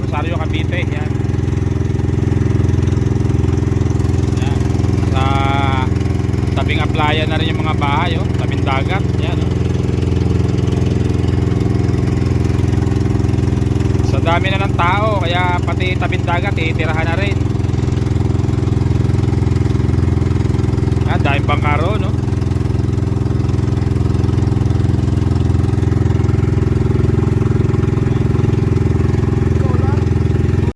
Rosario, Cavite. Yan. Yan. Sa tabing aplaya na rin yung mga bahay, oh. Tabing dagat. Yan, oh. Sa dami na ng tao, kaya pati tabing dagat titirahan na rin. Yan, dahil bangkaro, no?